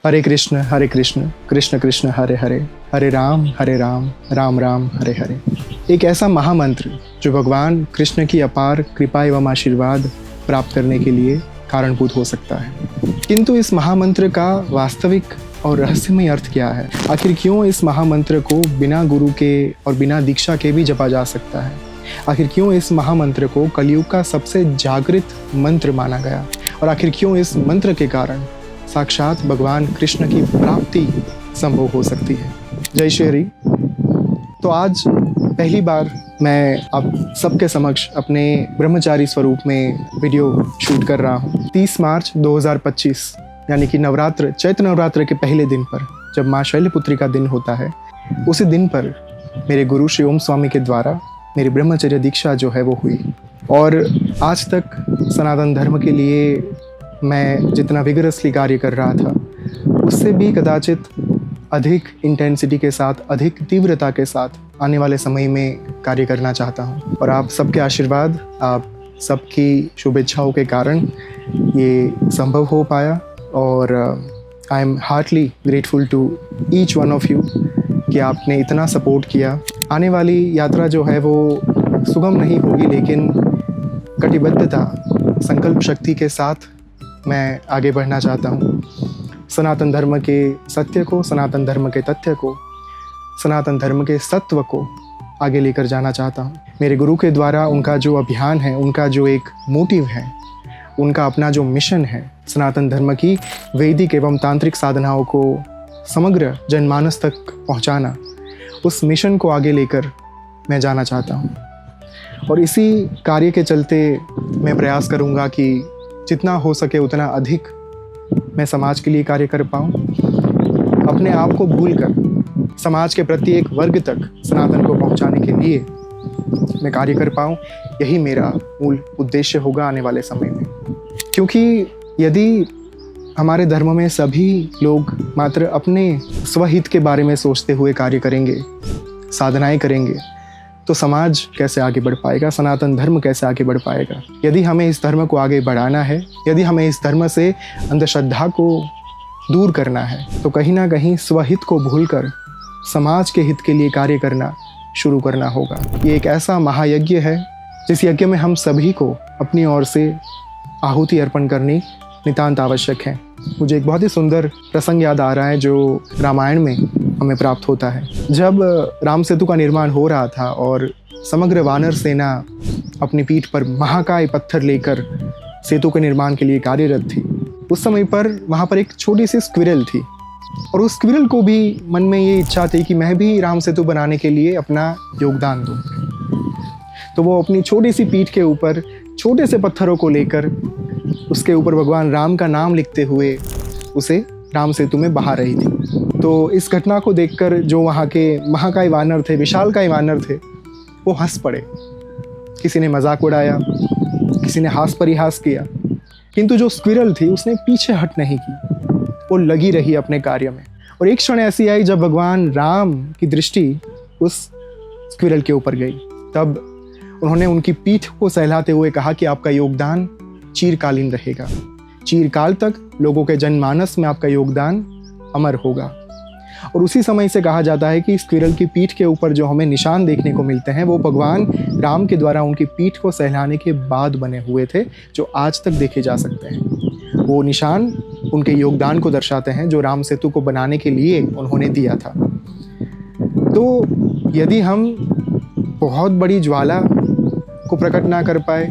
हरे कृष्ण कृष्ण कृष्ण हरे हरे, हरे राम राम राम हरे हरे। एक ऐसा महामंत्र जो भगवान कृष्ण की अपार कृपा एवं आशीर्वाद प्राप्त करने के लिए कारणभूत हो सकता है। किंतु इस महामंत्र का वास्तविक और रहस्यमय अर्थ क्या है? आखिर क्यों इस महामंत्र को बिना गुरु के और बिना दीक्षा के भी जपा जा सकता है? आखिर क्यों इस महामंत्र को कलयुग का सबसे जागृत मंत्र माना गया? और आखिर क्यों इस मंत्र के कारण साक्षात भगवान कृष्ण की प्राप्ति संभव हो सकती है? जय श्री हरि। तो आज पहली बार मैं आप सबके समक्ष अपने ब्रह्मचारी स्वरूप में वीडियो शूट कर रहा हूँ। 30 मार्च 2025 यानी कि नवरात्र, चैत्र नवरात्र के पहले दिन पर, जब माँ शैलपुत्री का दिन होता है, उसी दिन पर मेरे गुरु श्री ओम स्वामी के द्वारा मेरी ब्रह्मचर्य दीक्षा जो है वो हुई। और आज तक सनातन धर्म के लिए मैं जितना विगरसली कार्य कर रहा था, उससे भी कदाचित अधिक इंटेंसिटी के साथ, अधिक तीव्रता के साथ आने वाले समय में कार्य करना चाहता हूँ। और आप सबके आशीर्वाद, आप सबकी शुभेच्छाओं के कारण ये संभव हो पाया। और I am heartly grateful to each one of you कि आपने इतना सपोर्ट किया। आने वाली यात्रा जो है वो सुगम नहीं होगी, लेकिन कटिबद्धता, संकल्प शक्ति के साथ मैं आगे बढ़ना चाहता हूँ। सनातन धर्म के सत्य को, सनातन धर्म के तथ्य को, सनातन धर्म के सत्व को आगे लेकर जाना चाहता हूँ। मेरे गुरु के द्वारा उनका जो अभियान है, उनका जो एक मोटिव है, उनका अपना जो मिशन है, सनातन धर्म की वैदिक एवं तांत्रिक साधनाओं को समग्र जनमानस तक पहुँचाना, उस मिशन को आगे लेकर मैं जाना चाहता हूँ। और इसी कार्य के चलते मैं प्रयास करूँगा कि जितना हो सके उतना अधिक मैं समाज के लिए कार्य कर पाऊँ। अपने आप को भूलकर समाज के प्रत्येक वर्ग तक सनातन को पहुँचाने के लिए मैं कार्य कर पाऊँ। यही मेरा मूल उद्देश्य होगा आने वाले समय में। क्योंकि यदि हमारे धर्म में सभी लोग मात्र अपने स्वहित के बारे में सोचते हुए कार्य करेंगे, साधनाएं करेंगे, तो समाज कैसे आगे बढ़ पाएगा? सनातन धर्म कैसे आगे बढ़ पाएगा? यदि हमें इस धर्म को आगे बढ़ाना है, यदि हमें इस धर्म से अंधश्रद्धा को दूर करना है, तो कहीं ना कहीं स्वहित को भूलकर समाज के हित के लिए कार्य करना शुरू करना होगा। ये एक ऐसा महायज्ञ है जिस यज्ञ में हम सभी को अपनी ओर से आहुति अर्पण करनी नितांत आवश्यक है। मुझे एक बहुत ही सुंदर प्रसंग याद आ रहा है जो रामायण में हमें प्राप्त होता है। जब राम सेतु का निर्माण हो रहा था और समग्र वानर सेना अपनी पीठ पर महाकाय पत्थर लेकर सेतु के निर्माण के लिए कार्यरत थी, उस समय पर वहाँ पर एक छोटी सी स्क्विरल थी। और उस स्क्विरल को भी मन में ये इच्छा थी कि मैं भी राम सेतु बनाने के लिए अपना योगदान दूँ। तो वो अपनी छोटी सी पीठ के ऊपर छोटे से पत्थरों को लेकर उसके ऊपर भगवान राम का नाम लिखते हुए उसे राम सेतु में बहा रही थी। तो इस घटना को देखकर जो वहाँ के महाकाय वानर थे, विशालकाय वानर थे, वो हंस पड़े। किसी ने मजाक उड़ाया, किसी ने हास परिहास किया, किंतु जो स्क्विरल थी उसने पीछे हट नहीं की, वो लगी रही अपने कार्य में। और एक क्षण ऐसी आई जब भगवान राम की दृष्टि उस स्क्विरल के ऊपर गई। तब उन्होंने उनकी पीठ को सहलाते हुए कहा कि आपका योगदान चिरकालीन रहेगा, चिरकाल तक लोगों के जनमानस में आपका योगदान अमर होगा। और उसी समय से कहा जाता है कि स्क्विरल की पीठ के ऊपर जो हमें निशान देखने को मिलते हैं, वो भगवान राम के द्वारा उनकी पीठ को सहलाने के बाद बने हुए थे, जो आज तक देखे जा सकते हैं। वो निशान उनके योगदान को दर्शाते हैं जो राम सेतु को बनाने के लिए उन्होंने दिया था। तो यदि हम बहुत बड़ी ज्वाला को प्रकट ना कर पाए,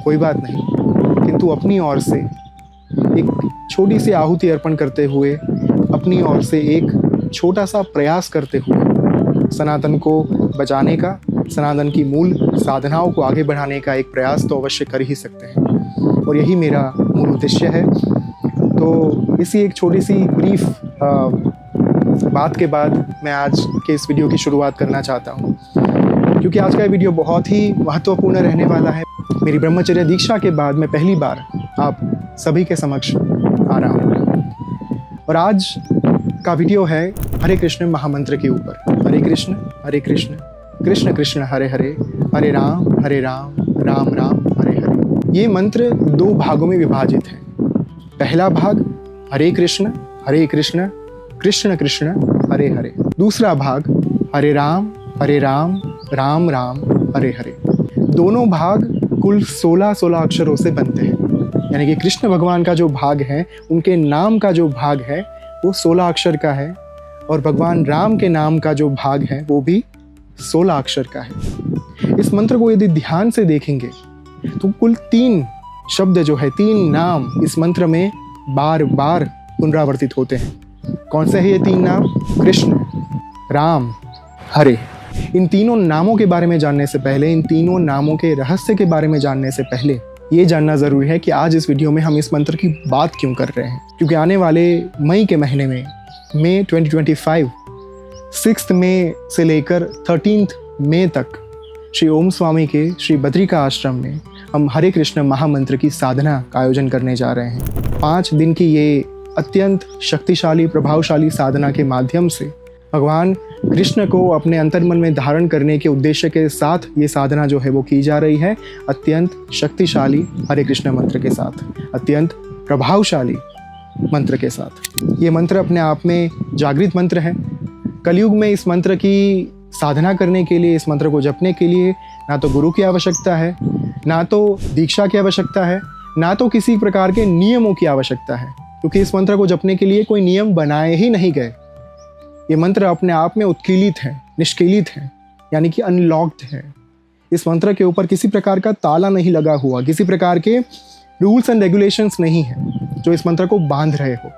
कोई बात नहीं, किंतु अपनी ओर से एक छोटी सी आहुति अर्पण करते हुए, अपनी ओर से एक छोटा सा प्रयास करते हुए सनातन को बचाने का, सनातन की मूल साधनाओं को आगे बढ़ाने का एक प्रयास तो अवश्य कर ही सकते हैं। और यही मेरा मूल उद्देश्य है। तो इसी एक छोटी सी ब्रीफ बात के बाद मैं आज के इस वीडियो की शुरुआत करना चाहता हूँ, क्योंकि आज का ये वीडियो बहुत ही महत्वपूर्ण रहने वाला है। मेरी ब्रह्मचर्य दीक्षा के बाद मैं पहली बार आप सभी के समक्ष आ रहा हूँ। और आज का वीडियो है हरे कृष्ण महामंत्र के ऊपर। हरे कृष्ण कृष्ण कृष्ण हरे हरे, हरे राम राम राम हरे हरे। ये मंत्र 2 भागों में विभाजित है। पहला भाग हरे कृष्ण हरे कृष्ण कृष्ण कृष्ण हरे हरे। दूसरा भाग हरे राम राम राम हरे हरे। दोनों भाग कुल 16 अक्षरों से बनते हैं, यानी कि कृष्ण भगवान का जो भाग है, उनके नाम का जो भाग है वो 16 अक्षर का है, और भगवान राम के नाम का जो भाग है वो भी 16 अक्षर का है। इस मंत्र को यदि ध्यान से देखेंगे तो कुल 3 शब्द जो है, 3 नाम इस मंत्र में बार बार पुनरावर्तित होते हैं। कौन से हैं ये 3 नाम? कृष्ण, राम, हरे। इन तीनों नामों के बारे में जानने से पहले, इन तीनों नामों के रहस्य के बारे में जानने से पहले ये जानना ज़रूरी है कि आज इस वीडियो में हम इस मंत्र की बात क्यों कर रहे हैं। क्योंकि आने वाले मई के महीने में, मई 2025, 6 मई से लेकर 13 मई तक श्री ओम स्वामी के श्री बद्रिका आश्रम में हम हरे कृष्ण महामंत्र की साधना का आयोजन करने जा रहे हैं। 5 दिन की ये अत्यंत शक्तिशाली, प्रभावशाली साधना के माध्यम से भगवान कृष्ण को अपने अंतर्मन में धारण करने के उद्देश्य के साथ ये साधना जो है वो की जा रही है, अत्यंत शक्तिशाली हरे कृष्ण मंत्र के साथ, अत्यंत प्रभावशाली मंत्र के साथ। ये मंत्र अपने आप में जागृत मंत्र है। कलयुग में इस मंत्र की साधना करने के लिए, इस मंत्र को जपने के लिए ना तो गुरु की आवश्यकता है, ना तो दीक्षा की आवश्यकता है, ना तो किसी प्रकार के नियमों की आवश्यकता है, क्योंकि इस मंत्र को जपने के लिए कोई नियम बनाए ही नहीं गए। ये मंत्र अपने आप में उत्कीलित है, निष्कीलित है, यानी कि अनलॉक्ड है। इस मंत्र के ऊपर किसी प्रकार का ताला नहीं लगा हुआ, किसी प्रकार के रूल्स एंड रेगुलेशंस नहीं है जो इस मंत्र को बांध रहे हो।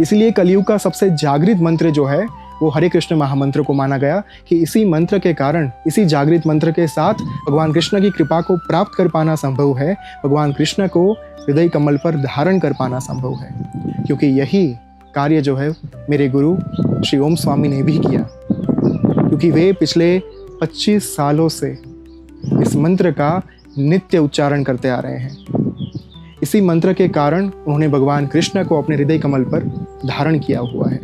इसलिए कलयुग का सबसे जागृत मंत्र जो है वो हरे कृष्ण महामंत्र को माना गया कि इसी मंत्र के कारण, इसी जागृत मंत्र के साथ भगवान कृष्ण की कृपा को प्राप्त कर पाना संभव है, भगवान कृष्ण को हृदय कमल पर धारण कर पाना संभव है। क्योंकि यही कार्य जो है मेरे गुरु श्री ओम स्वामी ने भी किया, क्योंकि वे पिछले 25 सालों से इस मंत्र का नित्य उच्चारण करते आ रहे हैं। इसी मंत्र के कारण उन्होंने भगवान कृष्ण को अपने हृदय कमल पर धारण किया हुआ है।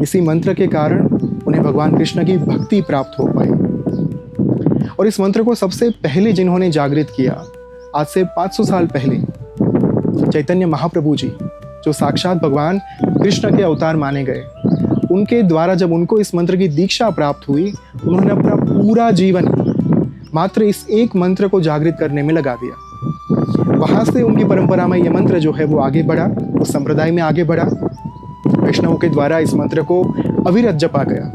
इसी मंत्र के कारण उन्हें भगवान कृष्ण की भक्ति प्राप्त हो पाई। और इस मंत्र को सबसे पहले जिन्होंने जागृत किया, आज से 500 साल पहले चैतन्य महाप्रभु जी, जो साक्षात भगवान कृष्ण के अवतार माने गए, उनके द्वारा जब उनको इस मंत्र की दीक्षा प्राप्त हुई, उन्होंने अपना पूरा जीवन मात्र इस एक मंत्र को जागृत करने में लगा दिया। वहाँ से उनकी परंपरा में यह मंत्र जो है वो आगे बढ़ा, उस संप्रदाय में आगे बढ़ा। वैष्णवों के द्वारा इस मंत्र को अविरत जपा गया।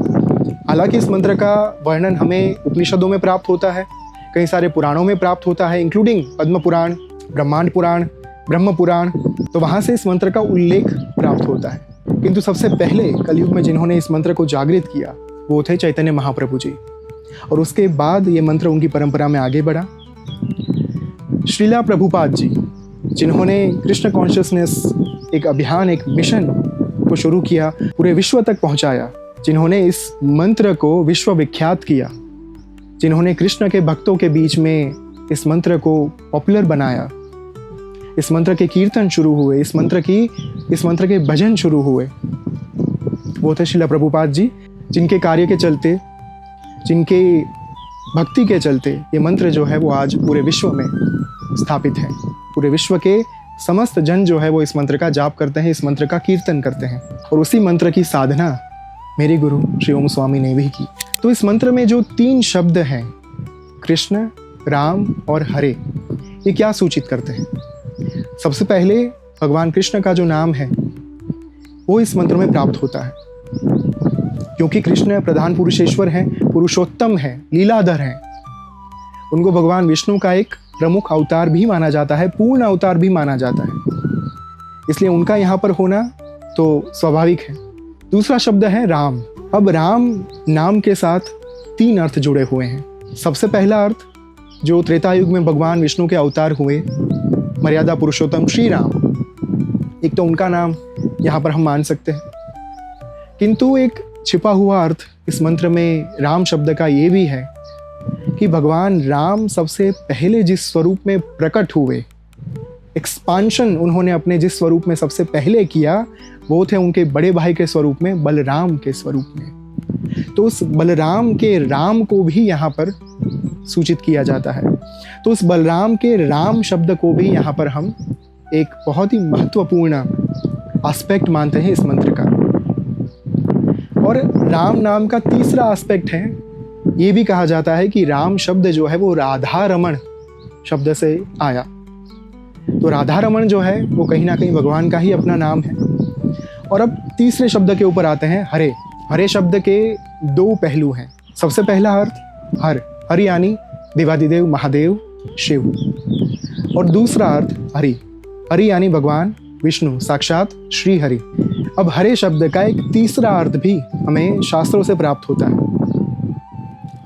हालांकि इस मंत्र का वर्णन हमें उपनिषदों में प्राप्त होता है, कई सारे पुराणों में प्राप्त होता है, इंक्लूडिंग पद्म पुराण, ब्रह्मांड पुराण, ब्रह्म पुराण, तो वहाँ से इस मंत्र का उल्लेख प्राप्त होता है। किंतु सबसे पहले कलयुग में जिन्होंने इस मंत्र को जागृत किया वो थे चैतन्य महाप्रभु जी, और उसके बाद ये मंत्र उनकी परंपरा में आगे बढ़ा। श्रीला प्रभुपाद जी, जिन्होंने कृष्ण कॉन्शियसनेस एक अभियान, एक मिशन को शुरू किया, पूरे विश्व तक पहुंचाया, जिन्होंने इस मंत्र को विश्व विख्यात किया, जिन्होंने कृष्ण के भक्तों के बीच में इस मंत्र को पॉपुलर बनाया, इस मंत्र के कीर्तन शुरू हुए, इस मंत्र के भजन शुरू हुए, वो थे श्रीला प्रभुपाद जी, जिनके कार्य के चलते, जिनके भक्ति के चलते ये मंत्र जो है वो आज पूरे विश्व में स्थापित है। पूरे विश्व के समस्त जन जो है वो इस मंत्र का जाप करते हैं, इस मंत्र का कीर्तन करते हैं, और उसी मंत्र की साधना मेरे गुरु श्री ओम स्वामी ने भी की। तो इस मंत्र में जो 3 शब्द हैं, कृष्ण, राम और हरे, ये क्या सूचित करते हैं? सबसे पहले भगवान कृष्ण का जो नाम है वो इस मंत्र में प्राप्त होता है, क्योंकि कृष्ण प्रधान पुरुषेश्वर हैं, पुरुषोत्तम हैं, लीलाधर हैं। उनको भगवान विष्णु का एक प्रमुख अवतार भी माना जाता है, पूर्ण अवतार भी माना जाता है, इसलिए उनका यहाँ पर होना तो स्वाभाविक है। दूसरा शब्द है राम। अब राम नाम के साथ 3 अर्थ जुड़े हुए हैं। सबसे पहला अर्थ, जो त्रेता युग में भगवान विष्णु के अवतार हुए, मर्यादा पुरुषोत्तम श्री राम, एक तो उनका नाम यहाँ पर हम मान सकते हैं। किंतु एक छिपा हुआ अर्थ इस मंत्र में राम शब्द का ये भी है कि भगवान राम सबसे पहले जिस स्वरूप में प्रकट हुए, एक्सपांशन उन्होंने अपने जिस स्वरूप में सबसे पहले किया, वो थे उनके बड़े भाई के स्वरूप में, बलराम के स्वरूप में। तो उस बलराम के राम को भी यहाँ पर सूचित किया जाता है। तो उस बलराम के राम शब्द को भी यहाँ पर हम एक बहुत ही महत्वपूर्ण एस्पेक्ट मानते हैं इस मंत्र का। और राम नाम का तीसरा एस्पेक्ट है, ये भी कहा जाता है कि राम शब्द जो है वो राधा रमण शब्द से आया। तो राधा रमण जो है वो कहीं ना कहीं भगवान का ही अपना नाम है। और अब तीसरे शब्द के ऊपर आते हैं, हरे। हरे शब्द के दो पहलू हैं। सबसे पहला अर्थ हर यानी देवादिदेव महादेव शिव, और दूसरा अर्थ हरि। हरि यानी भगवान विष्णु, साक्षात श्री हरि। अब हरे शब्द का एक तीसरा अर्थ भी हमें शास्त्रों से प्राप्त होता है।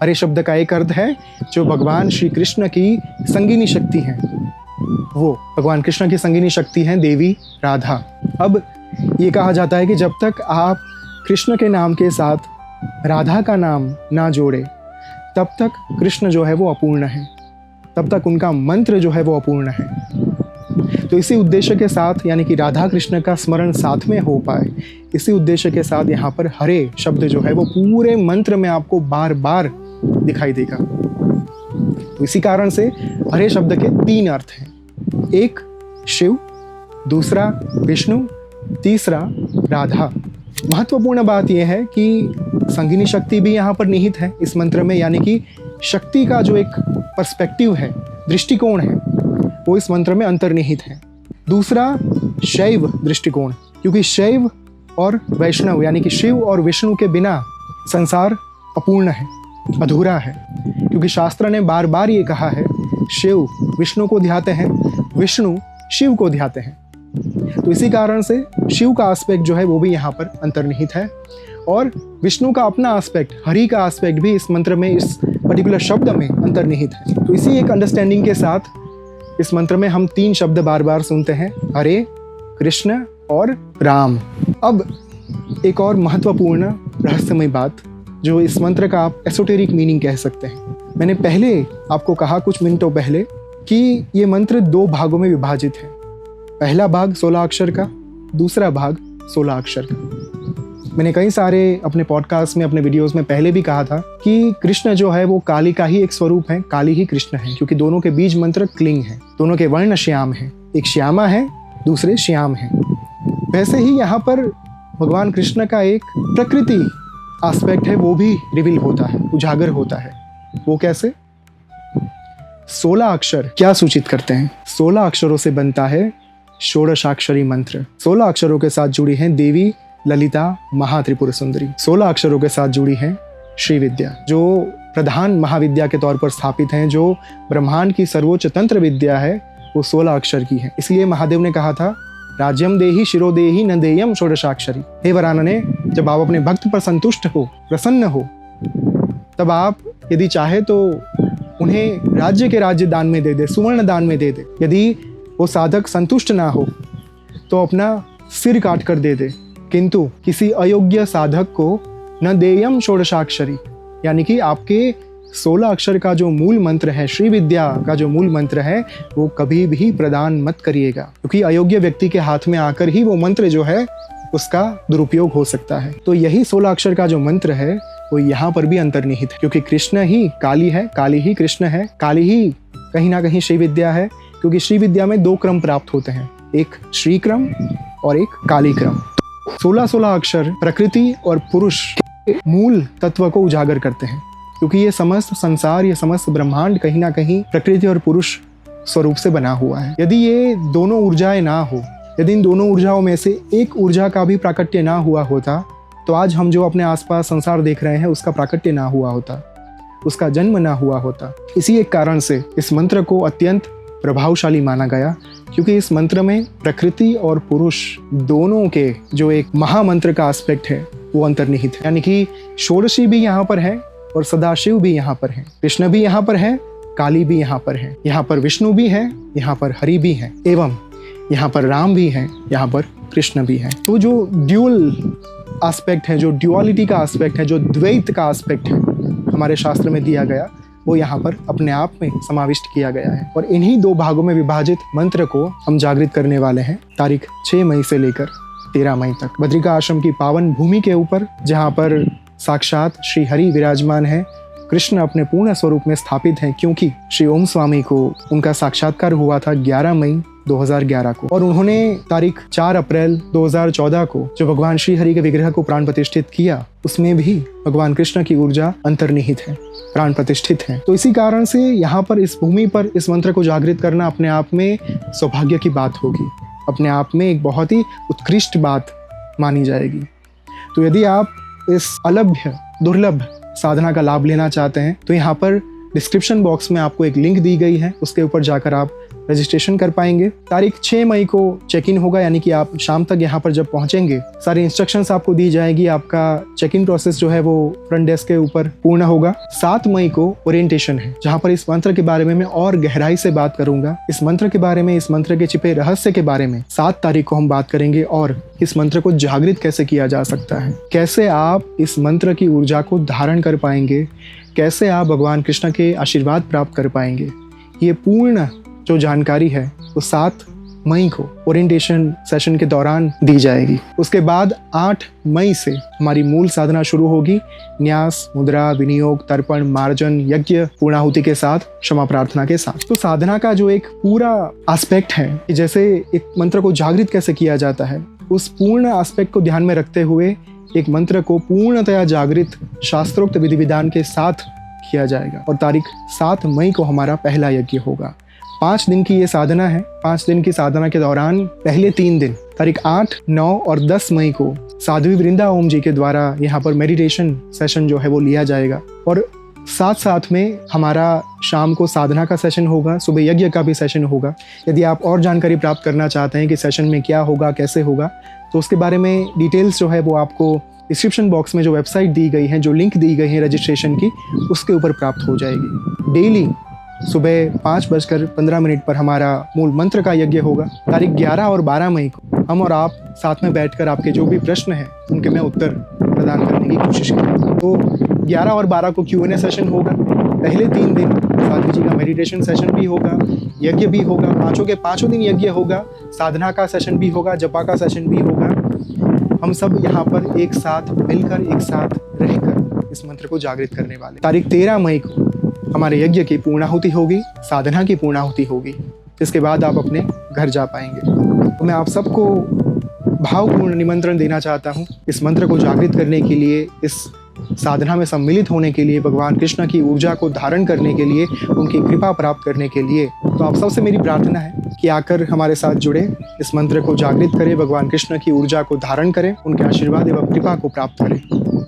हरे शब्द का एक अर्थ है जो भगवान श्री कृष्ण की संगिनी शक्ति है, वो भगवान कृष्ण की संगिनी शक्ति है देवी राधा। अब ये कहा जाता है कि जब तक आप कृष्ण के नाम के साथ राधा का नाम ना जोड़े तब तक कृष्ण जो है वो अपूर्ण है, तब तक उनका मंत्र जो है वो अपूर्ण है। तो इसी उद्देश्य के साथ, यानी कि राधा कृष्ण का स्मरण साथ में हो पाए, इसी उद्देश्य के साथ यहाँ पर हरे शब्द जो है वो पूरे मंत्र में आपको बार बार दिखाई देगा। तो इसी कारण से हरे शब्द के तीन अर्थ हैं, एक शिव, दूसरा विष्णु, तीसरा राधा। महत्वपूर्ण बात यह है कि संगिनी शक्ति भी यहाँ पर निहित है इस मंत्र में, यानी कि शक्ति का जो एक पर्सपेक्टिव है, दृष्टिकोण है, वो इस मंत्र में अंतर्निहित है। दूसरा शैव दृष्टिकोण, क्योंकि शैव और वैष्णव यानी कि शिव और विष्णु के बिना संसार अपूर्ण है, अधूरा है। क्योंकि शास्त्र ने बार बार ये कहा है, शिव विष्णु को ध्याते हैं, विष्णु शिव को ध्याते हैं। तो इसी कारण से शिव का एस्पेक्ट जो है वो भी यहाँ पर अंतर्निहित है, और विष्णु का अपना एस्पेक्ट, हरि का एस्पेक्ट भी इस मंत्र में, इस पर्टिकुलर शब्द में अंतर्निहित है। तो इसी एक अंडरस्टैंडिंग के साथ इस मंत्र में हम तीन शब्द बार बार सुनते हैं, हरे, कृष्ण और राम। अब एक और महत्वपूर्ण रहस्यमय बात, जो इस मंत्र का आप एसोटेरिक मीनिंग कह सकते हैं। मैंने पहले आपको कहा कुछ मिनटों पहले कि ये मंत्र दो भागों में विभाजित है। पहला भाग 16 अक्षर का, दूसरा भाग 16 अक्षर का। मैंने कई सारे अपने पॉडकास्ट में, अपने वीडियोस में पहले भी कहा था कि कृष्ण जो है वो काली का ही एक स्वरूप है, काली ही कृष्ण है, क्योंकि दोनों के बीज मंत्र क्लिंग है, दोनों के वर्ण श्याम है, एक श्यामा है, दूसरे श्याम है। वैसे ही यहाँ पर भगवान कृष्ण का एक प्रकृति एस्पेक्ट है, वो भी रिवील होता है, उजागर होता है। वो कैसे? 16 अक्षर क्या सूचित करते हैं? 16 अक्षरों से बनता है षोडशाक्षरी मंत्र। 16 अक्षरों के साथ जुड़ी हैं देवी ललिता महात्रिपुर सुंदरी। 16 अक्षरों के साथ जुड़ी है श्री विद्या, जो प्रधान महाविद्या के तौर पर स्थापित हैं, जो ब्रह्मांड की सर्वोच्च तंत्र विद्या है, वो 16 अक्षर की है। इसलिए महादेव ने कहा था, राज्यम देहि शिरोदेहि न देयम षोडशाक्षरी। हे वरानने, जब आप अपने भक्त पर संतुष्ट हो, प्रसन्न हो, तब आप यदि चाहे तो उन्हें राज्य के राज्य दान में दे दे, सुवर्ण दान में दे दे। यदि वो साधक संतुष्ट ना हो तो अपना सिर काट कर दे दे, किंतु किसी अयोग्य साधक को न देयम षोडशाक्षरी, यानी कि आपके 16 अक्षर का जो मूल मंत्र है, श्री विद्या का जो मूल मंत्र है, वो कभी भी प्रदान मत करिएगा, क्योंकि अयोग्य व्यक्ति के हाथ में आकर ही वो मंत्र जो है उसका दुरुपयोग हो सकता है। तो यही 16 अक्षर का जो मंत्र है वो यहाँ पर भी अंतर्निहित है, क्योंकि कृष्ण ही काली है, काली ही कृष्ण है, काली ही कहीं ना कहीं श्री विद्या है, क्योंकि श्री विद्या में 2 क्रम प्राप्त होते हैं, एक श्री क्रम और एक काली क्रम। 16 अक्षर प्रकृति और पुरुष के मूल तत्व को उजागर करते हैं, क्योंकि ये समस्त संसार, ये समस्त ब्रह्मांड कहीं ना कहीं प्रकृति और पुरुष स्वरूप से बना हुआ है। यदि ये दोनों ऊर्जाएं ना हो, यदि इन दोनों ऊर्जाओं में से एक ऊर्जा का भी प्राकट्य ना हुआ होता, तो आज हम जो अपने आसपास संसार देख रहे हैं उसका प्राकट्य ना हुआ होता, उसका जन्म ना हुआ होता। इसी एक कारण से इस मंत्र को अत्यंत प्रभावशाली माना गया, क्योंकि इस मंत्र में प्रकृति और पुरुष दोनों के जो एक महामंत्र का एस्पेक्ट है वो अंतर्निहित है। यानी कि षोडशी भी यहाँ पर है और सदाशिव भी यहाँ पर है, कृष्ण भी यहाँ पर है, काली भी यहाँ पर है, यहाँ पर विष्णु भी है, यहाँ पर हरि भी है, एवं यहाँ पर राम भी है, यहाँ पर कृष्ण भी है। तो जो ड्यूअल एस्पेक्ट है, जो ड्युअलिटी का एस्पेक्ट है, जो द्वैत का एस्पेक्ट है हमारे शास्त्र में दिया गया, वो यहाँ पर अपने आप में समाविष्ट किया गया है। और इन्हीं 2 भागों में विभाजित मंत्र को हम जागृत करने वाले हैं तारीख 6 मई से लेकर 13 मई तक, बद्रिका आश्रम की पावन भूमि के ऊपर, जहाँ पर साक्षात श्री हरि विराजमान है। कृष्ण अपने पूर्ण स्वरूप में स्थापित हैं, क्योंकि श्री ओम स्वामी को उनका साक्षात्कार हुआ था 11 मई 2011 को, और उन्होंने तारीख 4 अप्रैल 2014 को जो भगवान श्री हरि के विग्रह को प्राण प्रतिष्ठित किया, उसमें भी भगवान कृष्ण की ऊर्जा अंतर्निहित है, प्राण प्रतिष्ठित है। तो इसी कारण से यहाँ पर इस भूमि पर इस मंत्र को जागृत करना अपने आप में सौभाग्य की बात होगी, अपने आप में एक बहुत ही उत्कृष्ट बात मानी जाएगी। तो यदि आप इस अलभ्य दुर्लभ साधना का लाभ लेना चाहते हैं तो यहाँ पर डिस्क्रिप्शन बॉक्स में आपको एक लिंक दी गई है, उसके ऊपर जाकर आप रजिस्ट्रेशन कर पाएंगे। तारीख 6 मई को चेक इन होगा, यानी कि आप शाम तक यहाँ पर जब पहुँचेंगे सारी इंस्ट्रक्शंस आपको दी जाएगी। आपका चेक इन प्रोसेस जो है वो फ्रंट डेस्क के ऊपर पूर्ण होगा। 7 मई को ओरिएंटेशन है, जहाँ पर इस मंत्र के बारे में मैं और गहराई से बात करूंगा। इस मंत्र के बारे में, इस मंत्र के छिपे रहस्य के बारे में 7 तारीख को हम बात करेंगे, और इस मंत्र को जागृत कैसे किया जा सकता है, कैसे आप इस मंत्र की ऊर्जा को धारण कर पाएंगे, कैसे आप भगवान कृष्ण के आशीर्वाद प्राप्त कर पाएंगे। ये पूर्ण जो जानकारी है वो 7 मई को ओरिएंटेशन सेशन के दौरान दी जाएगी। उसके बाद 8 मई से हमारी मूल साधना शुरू होगी, न्यास, मुद्रा, विनियोग, तर्पण, मार्जन, यज्ञ, पूर्णाहुति के साथ, क्षमा प्रार्थना के साथ। तो साधना का जो एक पूरा एस्पेक्ट है कि जैसे एक मंत्र को जागृत कैसे किया जाता है, उस पूर्ण एस्पेक्ट को ध्यान में रखते हुए एक मंत्र को पूर्णतया जागृत शास्त्रोक्त विधि विधान के साथ किया जाएगा। और तारीख 7 मई को हमारा पहला यज्ञ होगा। 5 दिन की ये साधना है। 5 दिन की साधना के दौरान पहले 3 दिन तारीख 8, 9 और 10 मई को साध्वी वृंदा ओम जी के द्वारा यहाँ पर मेडिटेशन सेशन जो है वो लिया जाएगा, और साथ साथ में हमारा शाम को साधना का सेशन होगा, सुबह यज्ञ का भी सेशन होगा। यदि आप और जानकारी प्राप्त करना चाहते हैं कि सेशन में क्या होगा, कैसे होगा, तो उसके बारे में डिटेल्स जो है वो आपको डिस्क्रिप्शन बॉक्स में जो वेबसाइट दी गई है, जो लिंक दी गई है रजिस्ट्रेशन की, उसके ऊपर प्राप्त हो जाएगी। डेली सुबह 5:15 पर हमारा मूल मंत्र का यज्ञ होगा। तारीख 11 और 12 मई को हम और आप साथ में बैठकर आपके जो भी प्रश्न हैं उनके मैं उत्तर प्रदान करने की कोशिश करेंगे। तो 11 और 12 को Q&A सेशन होगा। पहले 3 दिन साध्वी जी का मेडिटेशन सेशन भी होगा, यज्ञ भी होगा, 5 के 5 दिन यज्ञ होगा, साधना का सेशन भी होगा, जपा का सेशन भी होगा। हम सब यहाँ पर एक साथ मिलकर, एक साथ रहकर इस मंत्र को जागृत करने वाले। तारीख 13 मई को हमारे यज्ञ की पूर्णाहुति होगी, साधना की पूर्णाहुति होगी, जिसके बाद आप अपने घर जा पाएंगे। तो मैं आप सबको भावपूर्ण निमंत्रण देना चाहता हूँ इस मंत्र को जागृत करने के लिए, इस साधना में सम्मिलित होने के लिए, भगवान कृष्ण की ऊर्जा को धारण करने के लिए, उनकी कृपा प्राप्त करने के लिए। तो आप सबसे मेरी प्रार्थना है कि आकर हमारे साथ जुड़े, इस मंत्र को जागृत करें, भगवान कृष्ण की ऊर्जा को धारण करें, उनके आशीर्वाद एवं कृपा को प्राप्त करें।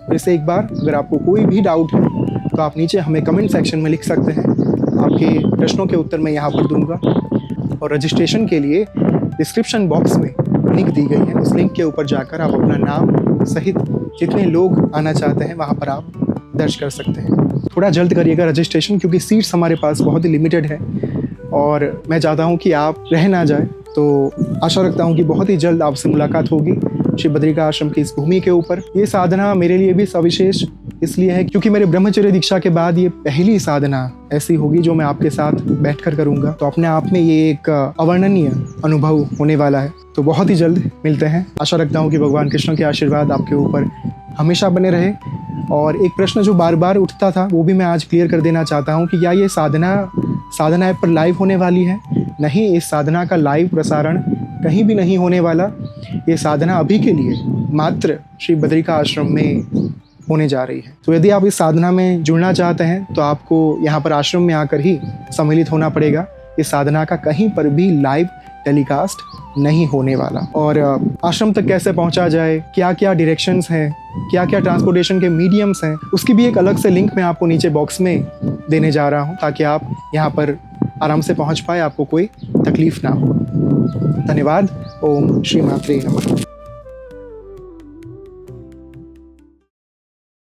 फिर से एक बार, अगर आपको कोई भी डाउट है तो आप नीचे हमें कमेंट सेक्शन में लिख सकते हैं। आपके प्रश्नों के उत्तर मैं यहाँ पर दूंगा। और रजिस्ट्रेशन के लिए डिस्क्रिप्शन बॉक्स में लिंक दी गई है, उस लिंक के ऊपर जाकर आप अपना नाम सहित जितने लोग आना चाहते हैं वहाँ पर आप दर्ज कर सकते हैं। थोड़ा जल्द करिएगा रजिस्ट्रेशन, क्योंकि सीट्स हमारे पास बहुत ही लिमिटेड है और मैं चाहता हूँ कि आप रह ना जाए। तो आशा रखता हूँ कि बहुत ही जल्द आपसे मुलाकात होगी श्री बद्रिका आश्रम की इस भूमि के ऊपर। ये साधना मेरे लिए भी सविशेष इसलिए है क्योंकि मेरे ब्रह्मचर्य दीक्षा के बाद ये पहली साधना ऐसी होगी जो मैं आपके साथ बैठकर करूंगा। तो अपने आप में ये एक अवर्णनीय अनुभव होने वाला है। तो बहुत ही जल्द मिलते हैं। आशा रखता हूँ कि भगवान कृष्ण के आशीर्वाद आपके ऊपर हमेशा बने रहे। और एक प्रश्न जो बार बार उठता था वो भी मैं आज क्लियर कर देना चाहता हूँ कि क्या ये साधना ऐप पर लाइव होने वाली है? नहीं, इस साधना का लाइव प्रसारण कहीं भी नहीं होने वाला। ये साधना अभी के लिए मात्र श्री बद्रिका आश्रम में होने जा रही है। तो यदि आप इस साधना में जुड़ना चाहते हैं तो आपको यहाँ पर आश्रम में आकर ही सम्मिलित होना पड़ेगा। इस साधना का कहीं पर भी लाइव टेलीकास्ट नहीं होने वाला। और आश्रम तक कैसे पहुँचा जाए, क्या क्या डायरेक्शंस हैं, क्या क्या ट्रांसपोर्टेशन के मीडियम्स हैं, उसकी भी एक अलग से लिंक मैं आपको नीचे बॉक्स में देने जा रहा हूँ, ताकि आप यहाँ पर आराम से पहुँच पाए, आपको कोई तकलीफ ना हो। धन्यवाद। ओम श्री मात्रे नमः।